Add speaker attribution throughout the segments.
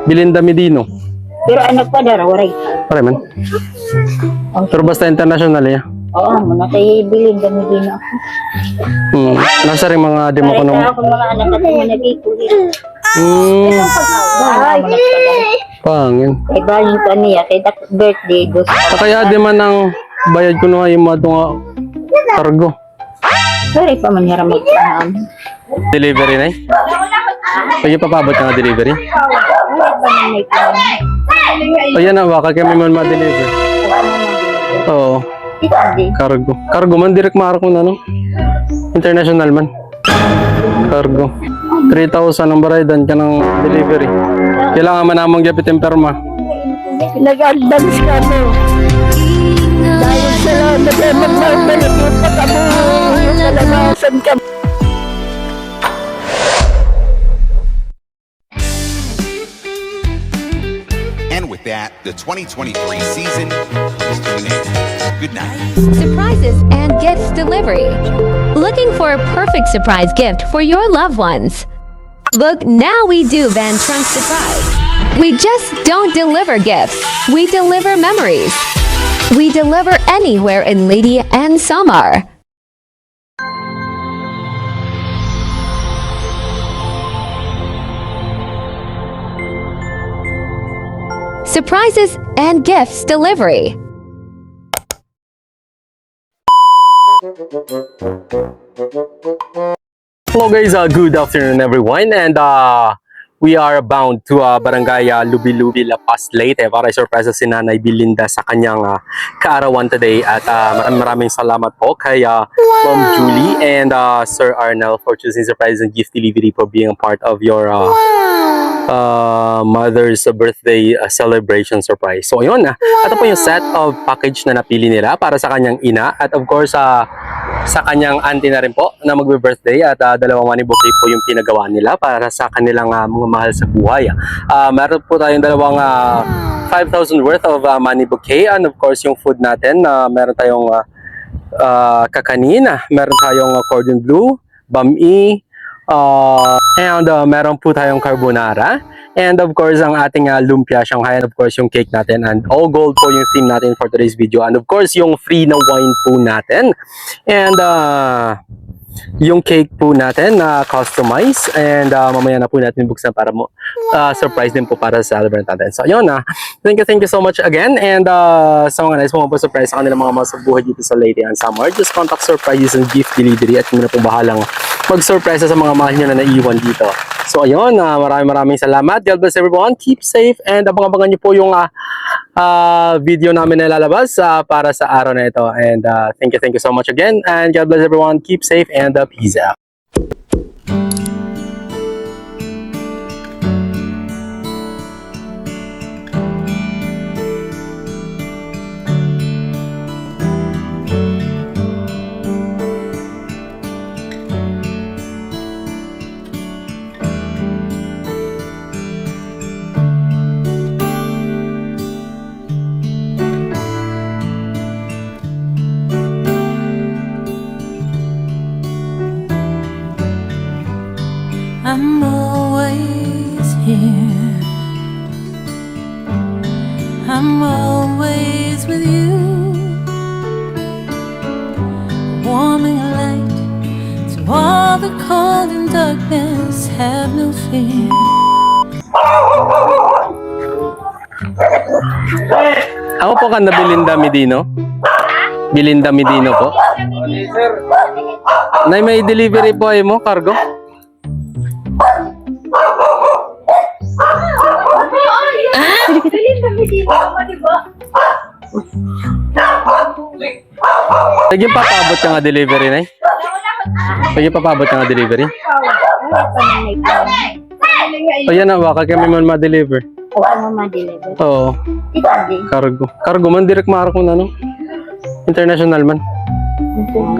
Speaker 1: Belinda Medino.
Speaker 2: Pero anak pa dara, waray.
Speaker 1: Pare man. Pero basta international ya.
Speaker 2: Oo, muna tayo bilin kami din ako.
Speaker 1: Nasa rin mga demo ko nung...
Speaker 2: Para ako mga anak at mga nagkikulit. Ay,
Speaker 1: Pangin.
Speaker 2: ay baling pa niya, kay birthday, gusto.
Speaker 1: Kaya di man ang bayad ko nung yung mga nga kargo.
Speaker 2: Sorry pa man hiram magpaham.
Speaker 1: Delivery na eh. Pwede papabot ka nga delivery.
Speaker 2: Wala pa man may paham.
Speaker 1: O yan na, baka kami man ma-deliver. Oo,
Speaker 2: Hindi.
Speaker 1: cargo. Cargo man, direct maarak mo na, no? International man. Cargo. 3,000 ang barayan ka ng delivery. Kailangan man namang gapitin perma.
Speaker 2: Nag-advance ka mo. Dahil salamat na magbalik yung pagkabuhay yung kalamasan ka.
Speaker 3: And with that, the 2023 season is to an end. Good night.
Speaker 4: Surprises and gifts delivery. Looking for a perfect surprise gift for your loved ones? Look, now we do Van Trunk Surprise. We just don't deliver gifts. We deliver memories. We deliver anywhere in Lady and Samar. Surprises and gifts delivery.
Speaker 1: Hello guys, good afternoon everyone, and we are bound to Barangay Lubi-Lubi, La Paz, Leyte para i-surprise si Nanay Belinda sa kanyang kaarawan today. At maraming salamat po kay Ma'am Julie and Sir Arnel for choosing surprise and gift delivery for being a part of your mother's birthday celebration surprise. So ayun, ito po yung set of package na napili nila para sa kanyang ina at of course sa kanyang auntie na rin po na magbe-birthday, at dalawang money bouquet po yung pinagawa nila para sa kanilang mga mahal sa buhay. Meron po tayong dalawang 5,000 worth of money bouquet, and of course yung food natin, meron tayong kakanin, meron tayong cordon bleu, bami, and meron po tayong carbonara, and of course ang ating lumpia Shanghai, and of course yung cake natin, and all gold po yung theme natin for today's video, and of course yung free na wine po natin, and yung cake po natin na customize, and mamaya na po natin buksan para mo surprise din po para sa celebrant natin. So yun, thank you so much again, and sa mga nais mo surprise sa kanilang mga masabuhay dito sa Leyte and Samar, just contact Surprises and Gift Delivery at kung na po bahalang mag-surprise sa mga mahal nyo na naiwan dito. So ayun, maraming salamat. God bless everyone, keep safe, and abang-abangan nyo po yung video namin na lalabas para sa araw na ito. And thank you so much again, and God bless everyone, keep safe, and peace out.
Speaker 5: I'm always here. I'm always with you. Warming light to all the cold and darkness. Have no fear.
Speaker 1: Ako po kanda Belinda Medino. Belinda Medino po. Nay, may delivery po ay mo, cargo? Sige, papabot ka nga delivery, Nay. Sige, papabot ka nga delivery.
Speaker 2: Wala pa man may paham.
Speaker 1: O yan na, baka kami man ma-deliver.
Speaker 2: Wala mo ma-deliver.
Speaker 1: Oo,
Speaker 2: Hindi.
Speaker 1: cargo. Cargo man, direct maarak mo na, no? International man.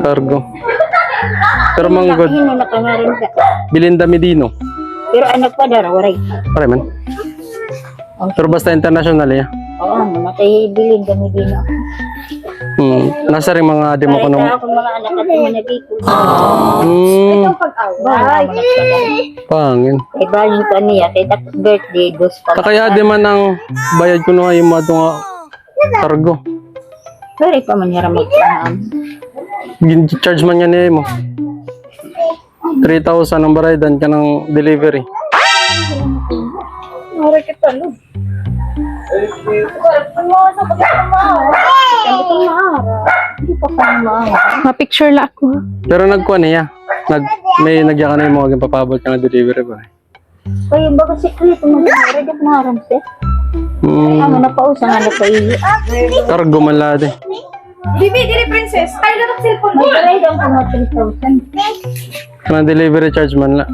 Speaker 1: Cargo. Pero mga good.
Speaker 2: Hino na ka nga rin ka.
Speaker 1: Belinda Medino.
Speaker 2: Pero anak pa dara, waray.
Speaker 1: Pare man. Pero basta international ya.
Speaker 2: Oo, muna tayo bilin kami din ako.
Speaker 1: Nasa rin mga demo ko nung...
Speaker 2: Ako mga anak at mga nabiko.
Speaker 1: Hmm,
Speaker 2: Pag-away.
Speaker 1: pangin.
Speaker 2: Kay baling ko niya, kay that birthday, dos pa.
Speaker 1: Kaya di man ang bayad ko na yung mga nga cargo.
Speaker 2: Pero pa man nira magpanaam.
Speaker 1: Charge man yan mo. 3,000 ang barayan ka ng delivery.
Speaker 2: Mara kita, no?
Speaker 6: Ma-picture la ako.
Speaker 1: Pero nagkuha niya. May nagya ka na yung mga papabot ka na delivery ba?
Speaker 2: Kaya baga sikreto mo na rin at maram siya. Ano na pausa nga na kayo.
Speaker 1: Cargo man lahat eh.
Speaker 2: Bibi, dili princess. Kaya na ng cellphone mo. May lang ko mga 3,000.
Speaker 1: Kanang delivery charge man la.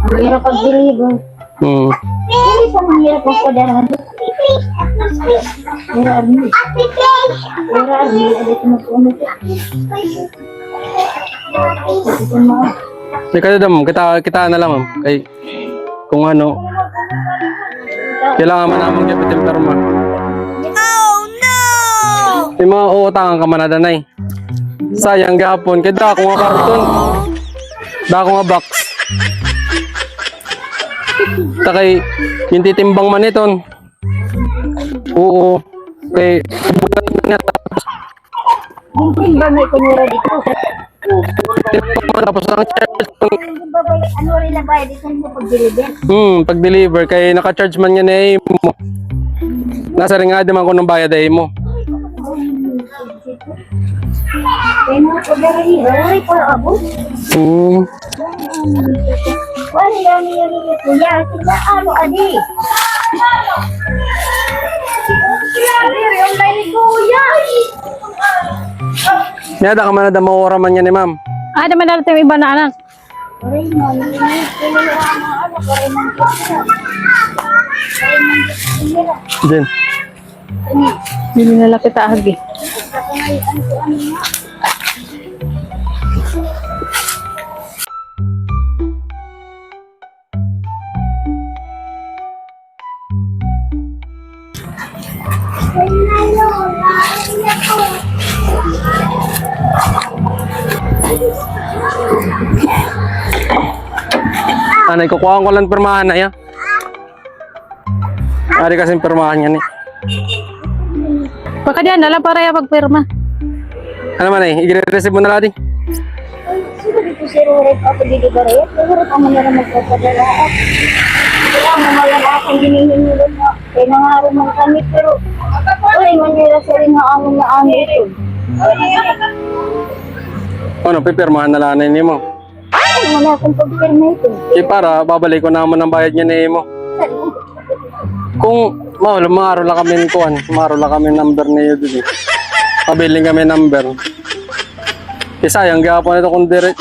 Speaker 2: Ang hirap pag-deliver. Hindi pa mahirap ang padaran. Mira Arnie. Mira Arnie. Alit mo po na siya.
Speaker 1: Di ka dam, kita na lang ma'am. Kay, kung ano, kailangan man naman kapitin perma. Oh no! Yung mga uutangan ka man na danay. Sayang gahapon, kaya da ako nga karton. Da ako nga box. Takay, yung titimbang man iton. Oo. Kay, bulan na niya tapos.
Speaker 2: Hindi ba may kumura dito?
Speaker 1: Tapos ang charge.
Speaker 2: Hindi ba ba, ano rin na ba? Dito mo pag-deliver?
Speaker 1: Pag-deliver, kay naka-charge man yan eh mo. Nasa rin nga di man ko ng bayad eh mo.
Speaker 2: Kaya na pag-deliver. Ay, para abo. Wala niya ni Kuya. Sila ano, adi? Diri, online ni Kuya.
Speaker 1: Niyada ka man na damawara man yan eh ma'am.
Speaker 6: Ada man natin yung iba na anak.
Speaker 2: Aray, mami. Kailangan mga ano, kaya nang Kuya. Kaya nang Kuya.
Speaker 1: Din.
Speaker 6: Hindi nalapit ahagi.
Speaker 1: Anay, kukuha ko lang permahan na yan. Ari kasing permahan yan eh.
Speaker 6: Baka diyan, nalang para yung pagpirma.
Speaker 1: Ano man eh, i-receive mo na lang din.
Speaker 2: Sino dito si Rore pa pag-deliver eh? Siguro pa man nila magpapadala. Kaya mamayan akong hinihingilan na. Kaya nangaro man kami pero ay manila sa rin na amin na amin ito.
Speaker 1: Ano, pipirmahan na lang na mo.
Speaker 2: Ay, wala akong pag-firma ito.
Speaker 1: Eh para, babalik ko naman ang bayad niya na mo. Kung, mga araw lang kami kuhan, mga araw lang kami number niyo dun eh. Pabiling kami number. Eh sayang, gapon ito kung dire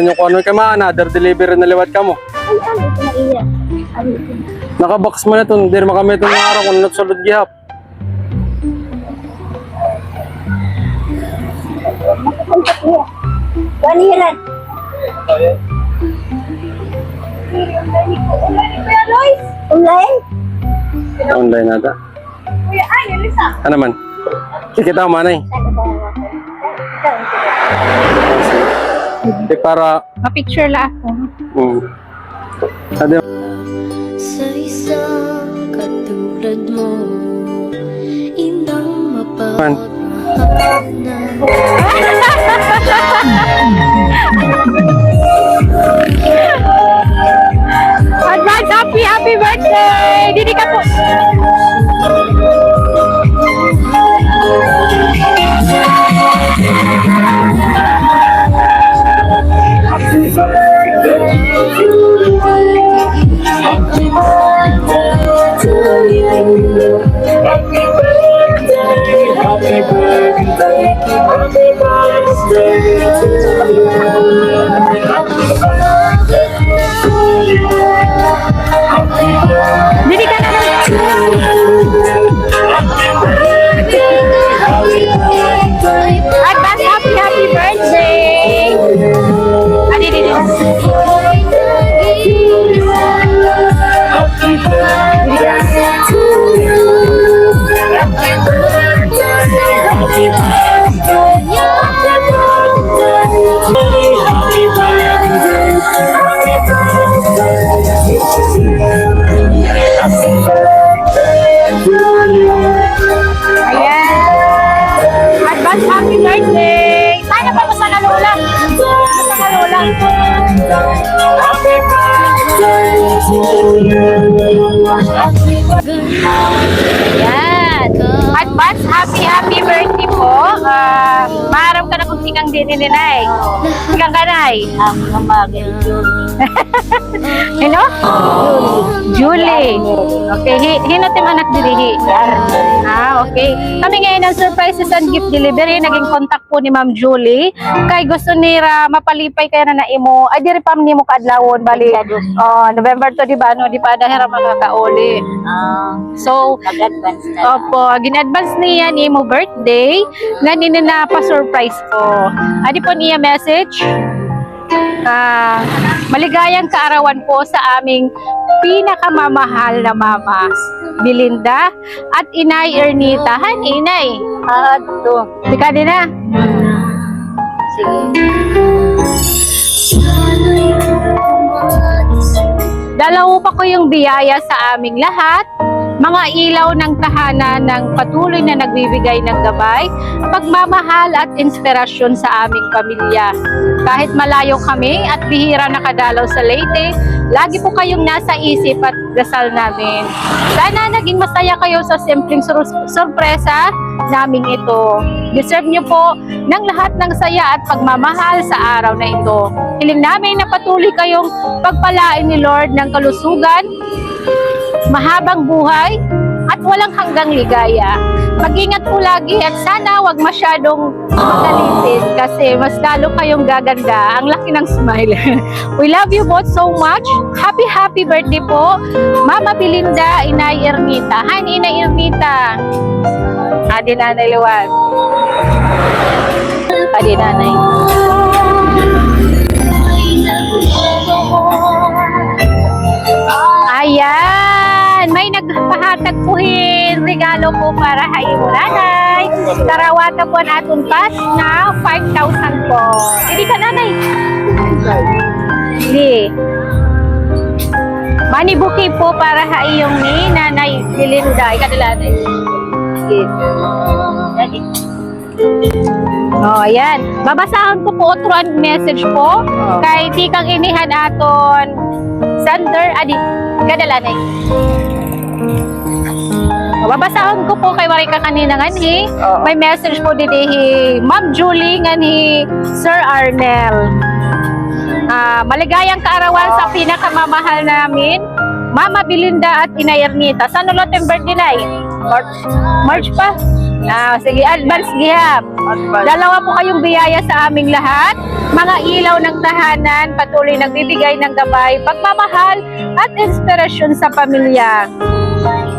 Speaker 1: nyo kung ano, kaya another delivery na liwat ka mo.
Speaker 2: Ay, ano ito na iya? Ano ito?
Speaker 1: Nakabox mo na ito, hindi mo kami itong araw kung nagsulod gihap.
Speaker 2: Makakontak niya. Baniran. Online?
Speaker 1: Online nata.
Speaker 2: Kuya, ay, Elisa.
Speaker 1: Ano man? Kikita ko manay. Eh para,
Speaker 6: Ma-picture la ako.
Speaker 1: adi,
Speaker 5: Sa isang katulad mo, inang
Speaker 1: man.
Speaker 6: Advance happy birthday! Didi ka po! Didi ka na Advance happy birthday! Adi, didi. Ayan. Advance happy birthday. Sana pa mo sa Lola. Sa Lola. Ayan. Advance happy birthday po. Maharap ka na kung sikang din ni Nay. Sikang ka, Nay.
Speaker 2: Ang kamagay yun.
Speaker 6: Hello? Julie. Okay, hinotim anak dirihi. Okay. Kami ngayon ng surprises and gift delivery. Naging contact po ni Ma'am Julie. Kay gusto nira mapalipay kaya na imo. Ay, diri pa nimo kadlawon bali. November to, di ba? No, di pa dahira makakauli. So,
Speaker 2: Nag-advance na.
Speaker 6: opo, gin-advance niya ni mo birthday. Ganun na pa-surprise po. Adi po niya message. Maligayang kaarawan po sa aming pinakamamahal na mama, Belinda at Inay Ernita. Hani, Inay.
Speaker 2: Ito.
Speaker 6: Tika din na.
Speaker 2: Sige.
Speaker 6: Dalawo pa ko yung biyaya sa aming lahat. Mga ilaw ng tahanan ng patuloy na nagbibigay ng gabay, pagmamahal at inspirasyon sa aming pamilya. Kahit malayo kami at bihira nakadalaw sa Leyte, lagi po kayong nasa isip at dasal namin. Sana naging masaya kayo sa simpleng sorpresa namin ito. Deserve niyo po ng lahat ng saya at pagmamahal sa araw na ito. Hiling namin na patuloy kayong pagpalain ni Lord ng kalusugan, mahabang buhay, at walang hanggang ligaya. Mag-ingat po lagi at sana wag masyadong magalitin kasi mas lalo kayong gaganda. Ang laki ng smile. We love you both so much. Happy birthday po, Mama Belinda, Inay Ernita. Hi, Inay Ernita. Adi Nanay Luwan. Adi Nanay. Ayan, may nagpahatag po regalo po para sa imo nanay. Tarawata po natin cash na 5,000 po. Hindi ka nanay. Hindi. Money bouquet po para sa iyong ni Nanay Belinda. Ikadala nanay. Sige. Ayan. Babasahan ko po otro ang message po. Kay tikang inihan aton Sander, kadala na babasahan ko po kay Marika kanina nga ni. May message po dito Ma'am Julie nga ni Sir Arnel. Maligayang kaarawan sa pinakamamahal namin, Mama Belinda at Inay Ernita. Saan ulit yung birthday na March pa? Sige, advance gihap. Dalawa po kayong biyaya sa aming lahat. Mga ilaw ng tahanan, patuloy nagbibigay ng gabay, pagmamahal at inspirasyon sa pamilya.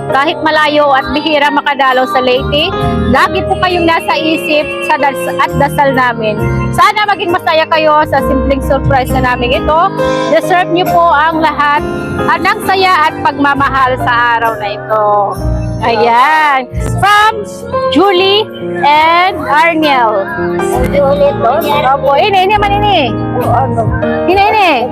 Speaker 6: Kahit malayo at bihira makadalaw sa Leyte, lagi po kayong nasa isip at dasal namin. Sana maging masaya kayo sa simpleng surprise na namin ito. Deserve niyo po ang lahat ng saya at pagmamahal sa araw na ito. Ayan. From Julie and Arnel.
Speaker 2: Ulit to.
Speaker 6: Opo, ini man ini. Ini.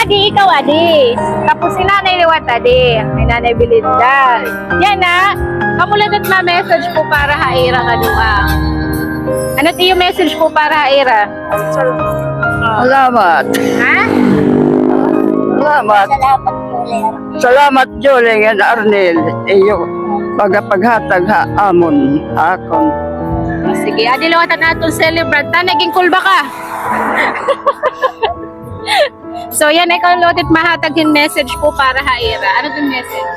Speaker 6: Adi, ikaw adi. Tapos si Nanay Liwat adi. May Nanay Belinda. Yan na. Kamulat at ma-message po para haira ka duha. Ano yung message po para haira?
Speaker 7: Salamat.
Speaker 6: Ha?
Speaker 7: Salamat. Salamat, Julie and Arnel. Iyo, paghatag ha amon akon.
Speaker 6: Sige, adi lawatan natin celebrant. Naging cool ba ka? So yan, ikaw lotit mahatag yung message po para haira. Ano yung message?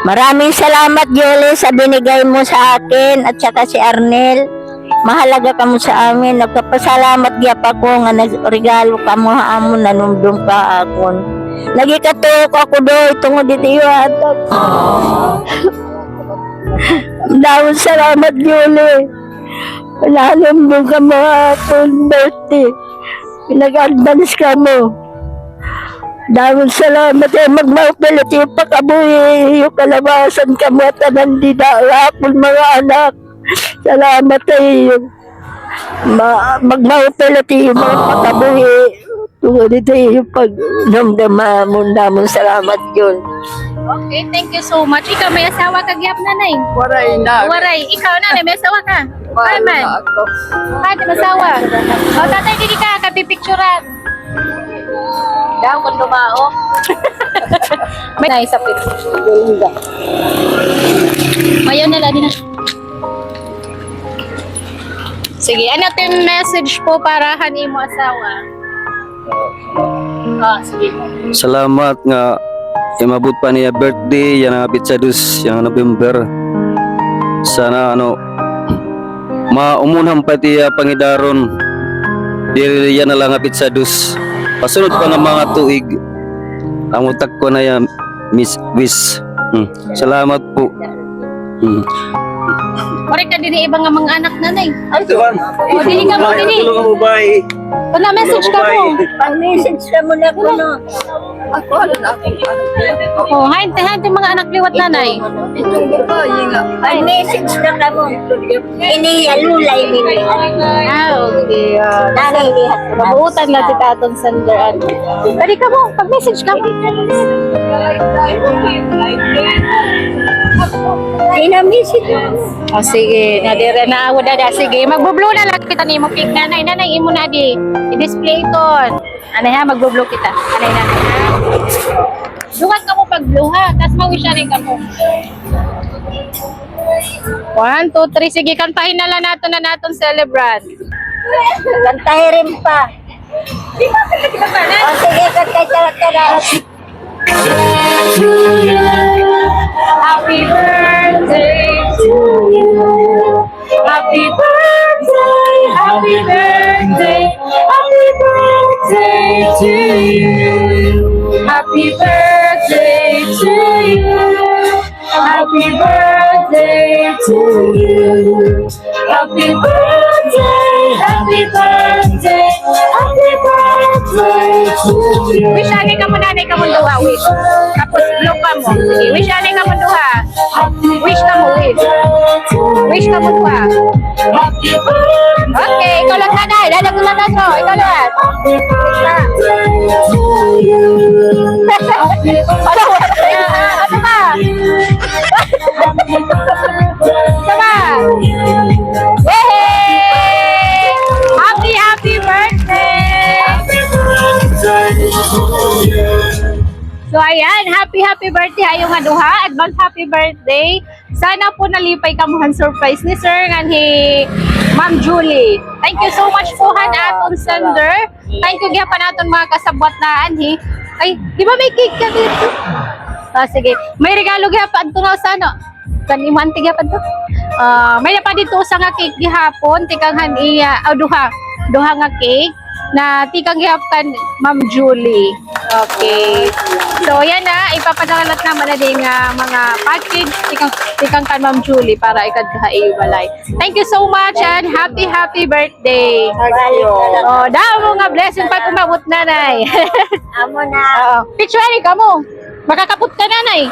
Speaker 2: Maraming salamat, Julie, sa binigay mo sa akin at saka si Arnel. Mahalaga ka mo sa amin. Nagpapasalamat gyap ako nga nagregalo ka mo ha amon nanumdum ka akon. Nagikatuok ako do tungod dito hatag. Dawon salamat, Julie. Nanumdum ka mo akon birthday. Pinag-advance ka mo. Dahil salamat magmaupilit yung pagkabuhi, yung kalabasan ka mo at nandida akong mga anak. Salamat kayo. Magmaupilit yung mga pagkabuhi, ko dito yung pagdamdama mo damon salamat yun.
Speaker 6: Okay, thank you so much. Ikaw may asawa ka gyap nanay.
Speaker 7: Waray na.
Speaker 6: Waray, ikaw nanay may asawa ka.
Speaker 7: Paano
Speaker 6: Paman.
Speaker 7: na ako?
Speaker 6: Di masawa. O tatay dili ka kapipicturean. Daw kung lumao. May naisapit. Mayo na lang din na. Sige, ano yung message po para hanin mo asawa? Sige.
Speaker 8: Salamat nga imabot pa niya birthday yan ang Pizza Dus yang November. Sana maumunhang pa tiya pangidaron. Dili yan na lang ang Pizza Dus. Pasunod pa ng mga tuig. Ang utak ko na yan Miss Wish. Salamat po.
Speaker 6: Pare ka din ibang nga mga anak nanay.
Speaker 8: Tuhan.
Speaker 6: O, dili ka mo, dili.
Speaker 8: Tulungan mo ba?
Speaker 6: Kung na-message ka mo.
Speaker 2: Pag-message ka mo na ko no.
Speaker 7: Ako na ako.
Speaker 6: O, hain mga anak liwat nanay.
Speaker 2: Pag-message na ka mo. Iniyalulay nila.
Speaker 6: Okay.
Speaker 2: Nanay lihat.
Speaker 6: Mabuutan lang si Tatong Sandra. Dali ka mo, pag-message ka.
Speaker 2: Inamessage mo.
Speaker 6: O sige, nadira na ako dada. Sige, magbo-blow na lang kita ni mo cake nanay. Nanay, imo na di. I-display ito. Anay ha, magbo-blow kita. Anay nanay ha. Dukat ka mo pag-blow ha. Tapos mawisya rin ka mo. 1, 2, 3. Sige, kantahin na lang natin celebrant.
Speaker 2: Kantay rin pa. O sige, kantay talaga.
Speaker 6: Happy birthday to you. Happy birthday, happy birthday, happy birthday to you. Happy birthday to you. Happy birthday to you. Happy birthday, happy birthday, happy birthday to you. Wish ani ka mo nanay ka mo duha, wish. Tapos blow ka mo. Sige, wish ani ka mo duha. Wish ka mo, wish. Wish ka mo duha. Okay, ikaw lang nanay. Lalag mo lang nato. Ikaw lang. Ano ba? Sama. Yay! Happy birthday! So ayan, happy birthday ayo nga duha. Advance happy birthday. Sana po nalipay kamuhan surprise ni Sir nga ni Ma'am Julie. Thank you so much po han aton sender. Thank you gyapon aton mga kasabwat na anhi. Ay, di ba may cake ka dito? Sige. May regalo gyapon to na sana. Kaniman tiga pa to. May na pa dito sa nga cake gihapon, tikang han iya, duha nga cake na tikang gihapon Ma'am Julie. Okay. So yan na, ipapadalat naman na din nga mga package tikang kan Ma'am Julie para ikadkahay balay. Thank you so much and happy birthday. Oh, daw mo nga blessing pa tumabot nanay.
Speaker 2: Amo na.
Speaker 6: Picture ka mo. Makakaput ka nanay.